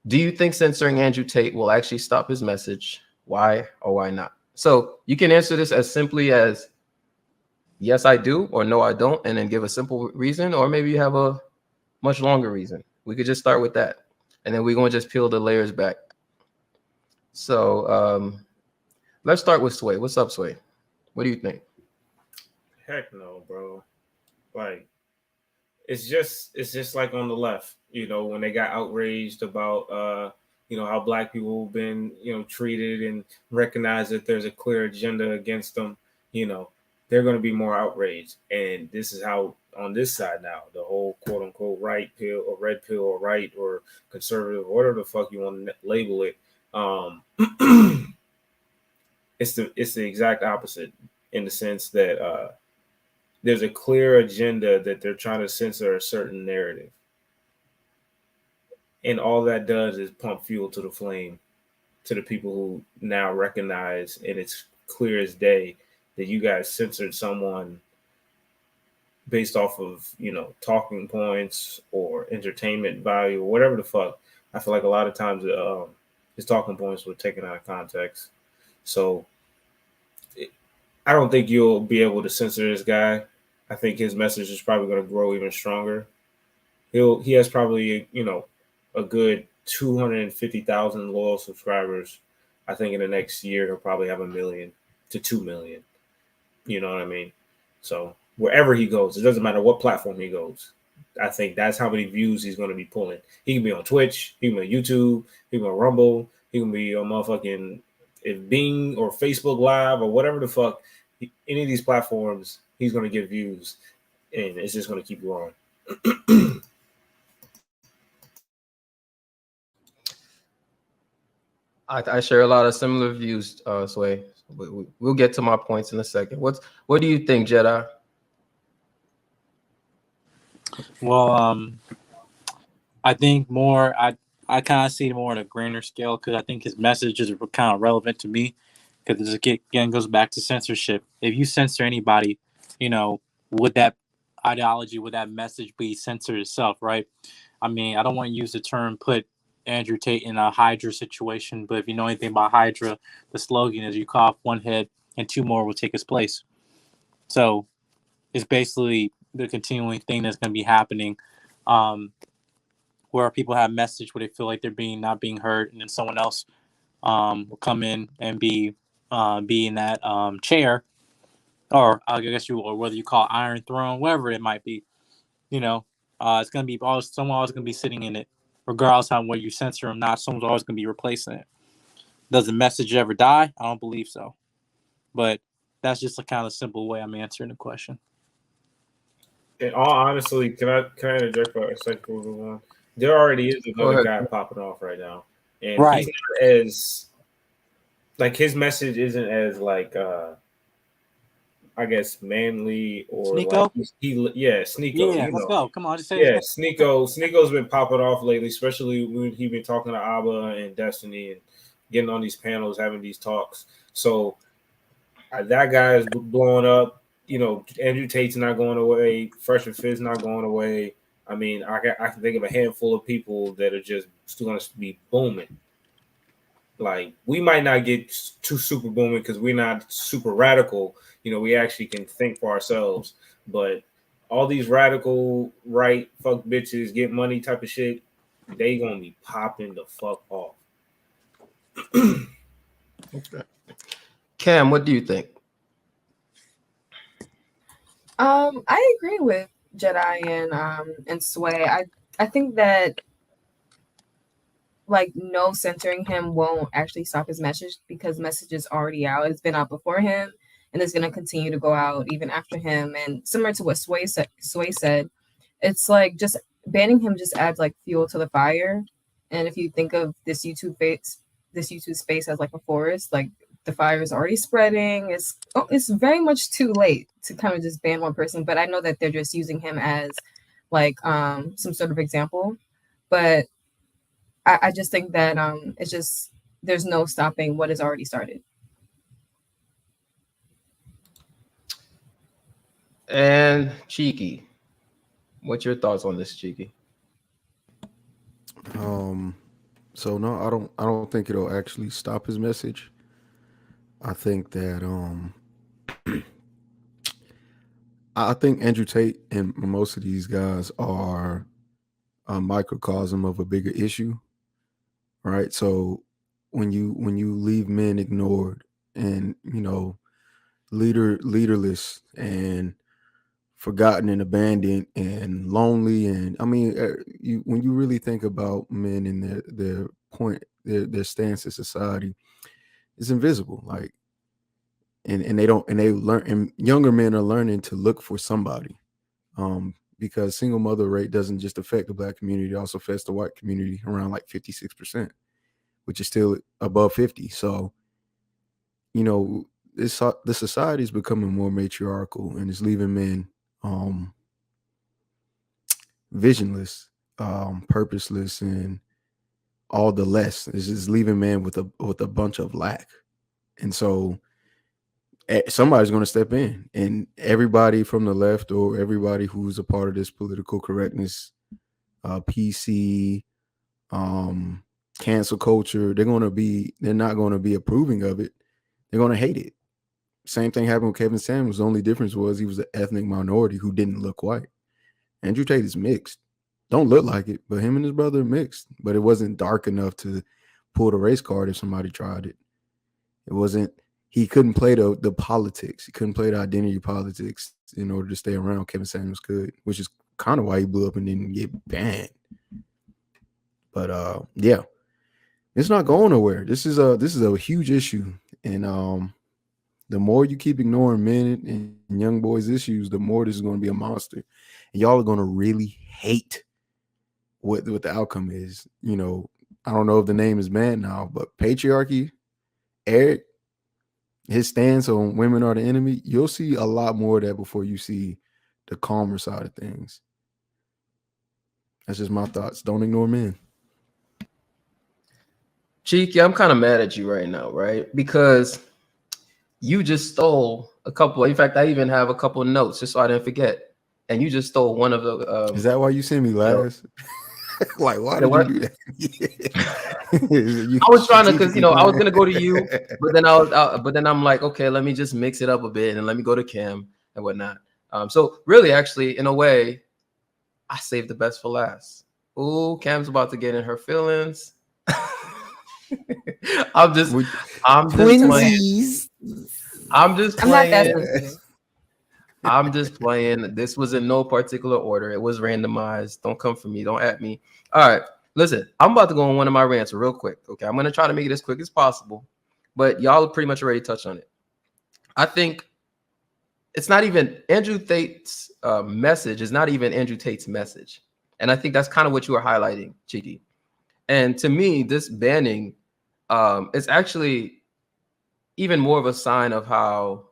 Do you think censoring Andrew Tate will actually stop his message? Why or why not? So you can answer this as simply as yes, I do, or no, I don't, and then give a simple reason, or maybe you have a much longer reason. We could just start with that, and then we're gonna just peel the layers back. So let's start with Sway. What's up, Sway? What do you think? Heck no, bro. Like it's just like on the left, when they got outraged about how black people have been, treated and recognize that there's a clear agenda against them, you know, they're going to be more outraged. And this is how on this side now, the whole quote unquote right pill or red pill or right or conservative, whatever the fuck you want to label it. Um, it's the exact opposite in the sense that there's a clear agenda that they're trying to censor a certain narrative. And all that does is pump fuel to the flame to the people who now recognize, and it's clear as day, that you guys censored someone based off of, talking points or entertainment value or whatever the fuck. I feel like a lot of times his talking points were taken out of context. So I don't think you'll be able to censor this guy. I think his message is probably going to grow even stronger. He has probably a good 250,000 loyal subscribers. I think in the next year he'll probably have 1 million to 2 million. You know what I mean? So wherever he goes, it doesn't matter what platform he goes. I think that's how many views he's going to be pulling. He can be on Twitch, he can be on YouTube, he can be on Rumble, he can be on motherfucking if Bing or Facebook Live or whatever the fuck. Any of these platforms, he's going to get views, and it's just going to keep growing. I share a lot of similar views, Sway. We'll get to my points in a second. What do you think, Jedi? Well, I think more. I kind of see it more on a grander scale because I think his messages are kind of relevant to me. Because this again goes back to censorship. If you censor anybody, would that ideology, would that message be censored itself, right? I mean, I don't want to use the term put Andrew Tate in a Hydra situation, but if you know anything about Hydra, the slogan is you cut off one head and two more will take its place. So it's basically the continuing thing that's going to be happening, where people have message where they feel like they're not being heard, and then someone else will come in and be in that chair, or I guess or whether you call it Iron Throne, whatever it might be. It's going to be someone always going to be sitting in it, regardless of whether you censor them or not. Someone's always going to be replacing it. Does the message ever die? I don't believe so. But that's just a kind of simple way I'm answering the question. In all honestly, can I interject for a second? There already is another guy popping off right now, and right. He's not as like his message isn't as like I guess manly or Sneeko? like Sneeko. Yeah, let's go. Come on, just say Sneeko's been popping off lately, especially when he's been talking to Abba and Destiny and getting on these panels, having these talks. So that guy is blowing up. Andrew Tate's not going away. Fresh and Fizz not going away. I mean, I can think of a handful of people that are just still going to be booming. Like, we might not get too super booming because we're not super radical. We actually can think for ourselves. But all these radical right fuck bitches get money type of shit, they gonna be popping the fuck off. Okay. Cam, what do you think? I agree with Jedi and Sway. I think that like no censoring him won't actually stop his message because the message is already out. It's been out before him and it's gonna continue to go out even after him. And similar to what Sway said, it's like just banning him just adds like fuel to the fire. And if you think of this YouTube space as like a forest, like the fire is already spreading. It's very much too late to kind of just ban one person. But I know that they're just using him as like some sort of example. But I just think that it's just there's no stopping what has already started. And Cheeky, what's your thoughts on this, Cheeky? So no, I don't think it'll actually stop his message. I think that I think Andrew Tate and most of these guys are a microcosm of a bigger issue, right? So when you leave men ignored and leaderless and forgotten and abandoned and lonely, and I mean, you when you really think about men and their point, their stance in society, it's invisible. Like, and they don't, and they learn, and younger men are learning to look for somebody, because single mother rate doesn't just affect the black community; it also affects the white community around like 56%, which is still above 50. So the society is becoming more matriarchal, and it's leaving men um visionless, purposeless, and all the less. It's just leaving man with a bunch of lack. And so somebody's going to step in, and everybody from the left or everybody who's a part of this political correctness, PC, cancel culture, they're not going to be approving of it. They're going to hate it. Same thing happened with Kevin Samuels. The only difference was he was an ethnic minority who didn't look white. Andrew Tate is mixed. Don't look like it, but him and his brother are mixed. But it wasn't dark enough to pull the race card if somebody tried it. It wasn't. He couldn't play the politics. He couldn't play the identity politics in order to stay around. Kevin Samuels could, which is kind of why he blew up and didn't get banned. But yeah, it's not going nowhere. This is a huge issue, and the more you keep ignoring men and young boys' issues, the more this is going to be a monster, and y'all are going to really hate what the outcome is. I don't know if the name is banned now, but patriarchy, Eric, his stance on women are the enemy, you'll see a lot more of that before you see the calmer side of things. That's just my thoughts. Don't ignore men. Cheeky, I'm kind of mad at you right now, right? Because you just stole a couple. In fact, I even have a couple of notes just so I didn't forget. And you just stole one of the. Is that why you sent me last? Like, why did you do that? I was trying to, because I was gonna go to you, but then I'm like, okay, let me just mix it up a bit and let me go to Cam and whatnot. So really, actually, in a way, I saved the best for last. Ooh, Cam's about to get in her feelings. I'm just playing. I'm just playing. This was in no particular order. It was randomized. Don't come for me. Don't at me. All right. Listen, I'm about to go on one of my rants real quick. Okay. I'm going to try to make it as quick as possible, but y'all pretty much already touched on it. I think it's not even Andrew Tate's message is not even Andrew Tate's message. And I think that's kind of what you were highlighting, Chidi. And to me, this banning is actually even more of a sign of how,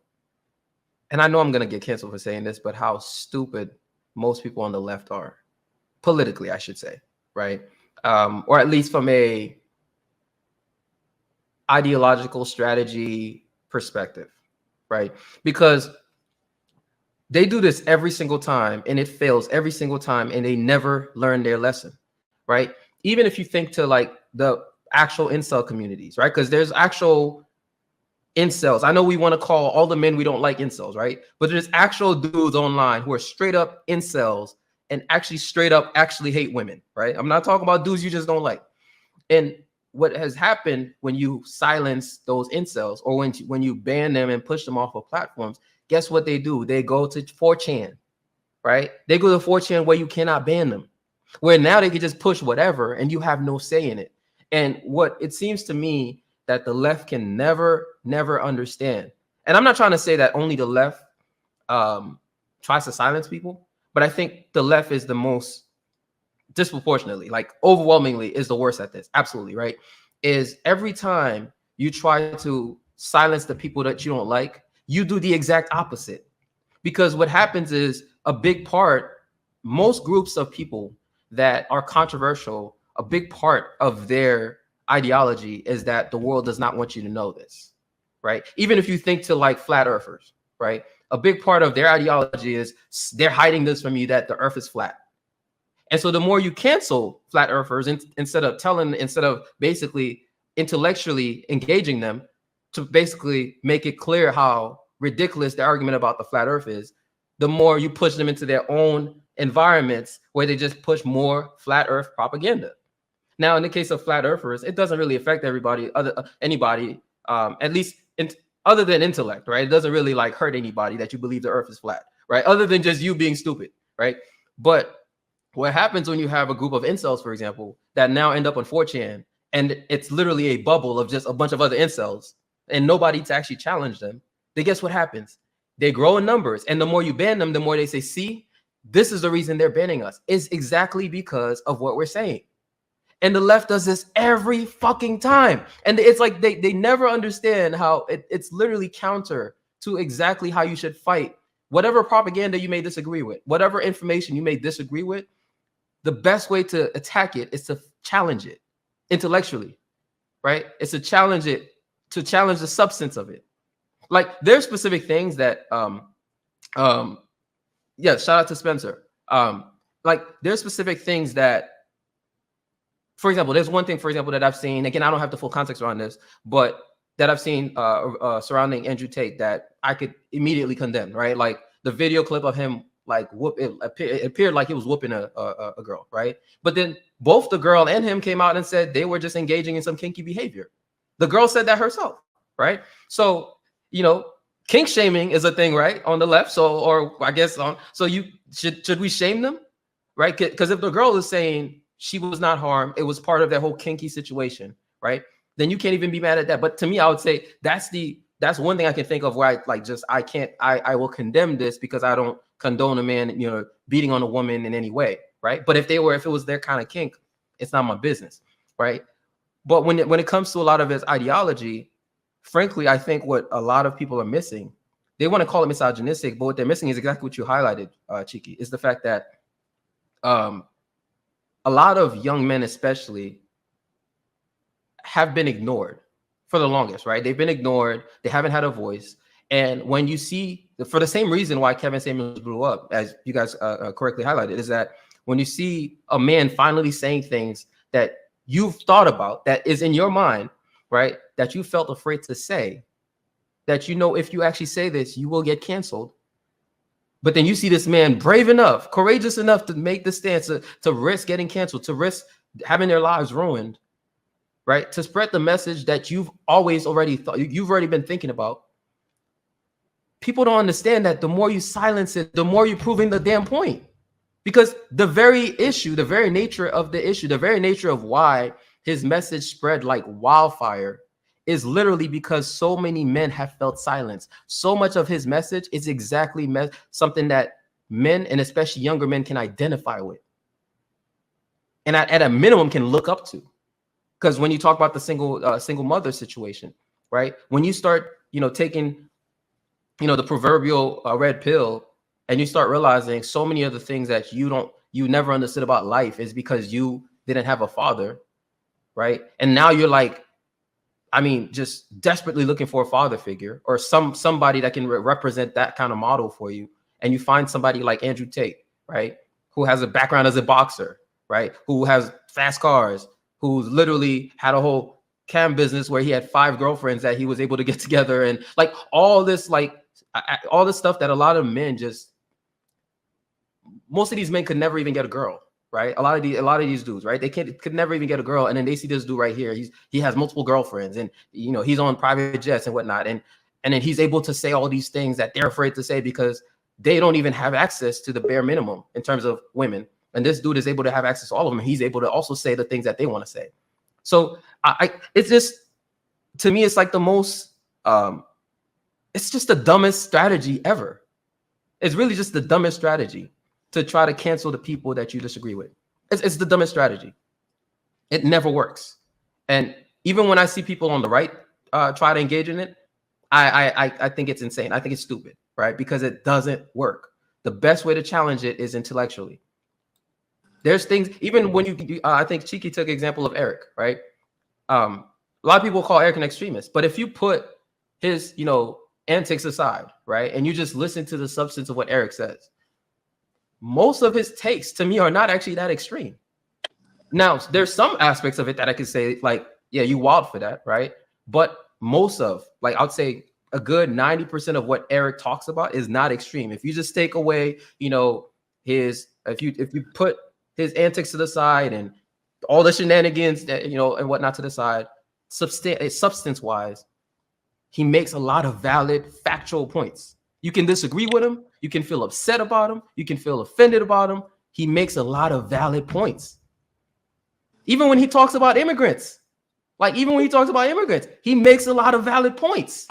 and I know I'm going to get canceled for saying this, but how stupid most people on the left are, politically, I should say, right? Or at least from a ideological strategy perspective, right? Because they do this every single time and it fails every single time and they never learn their lesson, right? Even if you think to like the actual incel communities, right? Because there's actual incels. I know we want to call all the men we don't like incels, right? But there's actual dudes online who are straight up incels and actually straight up actually hate women, right? I'm not talking about dudes you just don't like. And what has happened when you silence those incels or when you ban them and push them off of platforms, guess what they do? They go to 4chan, right? They go to 4chan where you cannot ban them, where now they can just push whatever and you have no say in it. And what it seems to me that the left can never understand. And I'm not trying to say that only the left tries to silence people, but I think the left is the most disproportionately, like overwhelmingly is the worst at this. Absolutely, right? Is every time you try to silence the people that you don't like, you do the exact opposite. Because what happens is a big part, most groups of people that are controversial, a big part of their ideology is that the world does not want you to know this, right? Even if you think to like flat earthers, right? A big part of their ideology is they're hiding this from you that the earth is flat. And so the more you cancel flat earthers instead of basically intellectually engaging them to basically make it clear how ridiculous the argument about the flat earth is, the more you push them into their own environments where they just push more flat earth propaganda. Now, in the case of flat earthers, it doesn't really affect anybody, at least other than intellect, right? It doesn't really like hurt anybody that you believe the earth is flat, right? Other than just you being stupid, right? But what happens when you have a group of incels, for example, that now end up on 4chan, and it's literally a bubble of just a bunch of other incels and nobody to actually challenge them, then guess what happens? They grow in numbers. And the more you ban them, the more they say, see, this is the reason they're banning us. It's exactly because of what we're saying. And the left does this every fucking time. And it's like they never understand how it's literally counter to exactly how you should fight. Whatever propaganda you may disagree with, whatever information you may disagree with, the best way to attack it is to challenge it intellectually, right? It's to challenge the substance of it. Like there's specific things that, yeah, shout out to Spencer. Like there's specific things that, for example, there's one thing, for example, that I've seen, again, I don't have the full context around this, but that I've seen surrounding Andrew Tate that I could immediately condemn, right? Like the video clip of him, like it appeared like he was whooping a girl, right? But then both the girl and him came out and said they were just engaging in some kinky behavior. The girl said that herself, right? So, you know, kink shaming is a thing, right? On the left. So, or I guess so you should we shame them, right? Because if the girl is saying she was not harmed, it was part of that whole kinky situation, right? Then you can't even be mad at that. But to me, I would say that's one thing I can think of where I will condemn this because I don't condone a man, you know, beating on a woman in any way, right? But if it was their kind of kink, it's not my business, right? But when it comes to a lot of his ideology, frankly, I think what a lot of people are missing, they want to call it misogynistic, but what they're missing is exactly what you highlighted, Cheeky, is the fact that a lot of young men especially have been ignored for the longest, right? They've been ignored. They haven't had a voice. And when you see, for the same reason why Kevin Samuels blew up, as you guys correctly highlighted, is that when you see a man finally saying things that you've thought about, that is in your mind, right, that you felt afraid to say, that you know if you actually say this, you will get canceled. But then you see this man brave enough, courageous enough to make the stance, to risk getting canceled, to risk having their lives ruined, right? To spread the message that you've already been thinking about. People don't understand that the more you silence it, the more you're proving the damn point. Because the very issue, the very nature of the issue, the very nature of why his message spread like wildfire is literally because so many men have felt silence. So much of his message is exactly something that men, and especially younger men, can identify with. And at a minimum can look up to. Because when you talk about the single mother situation, right? When you start, taking, the proverbial red pill, and you start realizing so many of the things that you never understood about life is because you didn't have a father, right? And now you're like, just desperately looking for a father figure or somebody that can represent that kind of model for you. And you find somebody like Andrew Tate, right? Who has a background as a boxer, right? Who has fast cars, who's literally had a whole cam business where he had 5 girlfriends that he was able to get together, and like all this stuff that a lot of men most of these men could never even get a girl, right? A lot of these dudes, right? They could never even get a girl, and then they see this dude right here. He has multiple girlfriends, and he's on private jets and whatnot, and then he's able to say all these things that they're afraid to say because they don't even have access to the bare minimum in terms of women. And this dude is able to have access to all of them. He's able to also say the things that they want to say. So it's just, to me, it's like the most, it's just the dumbest strategy ever. It's really just the dumbest strategy to try to cancel the people that you disagree with. It's the dumbest strategy. It never works. And even when I see people on the right try to engage in it, I think it's insane. I think it's stupid, right? Because it doesn't work. The best way to challenge it is intellectually. There's things, even when I think Cheeky took an example of Eric, right? A lot of people call Eric an extremist, but if you put his, antics aside, right, and you just listen to the substance of what Eric says, most of his takes to me are not actually that extreme. Now, there's some aspects of it that I could say, like, yeah, you wild for that, right? But most of, like, I'd say a good 90% of what Eric talks about is not extreme. If you just take away, you know, if you put his antics to the side and all the shenanigans that, you know, and whatnot to the side, substance wise, he makes a lot of valid factual points. You can disagree with him, you can feel upset about him, you can feel offended about him. He makes a lot of valid points. Even when he talks about immigrants, he makes a lot of valid points.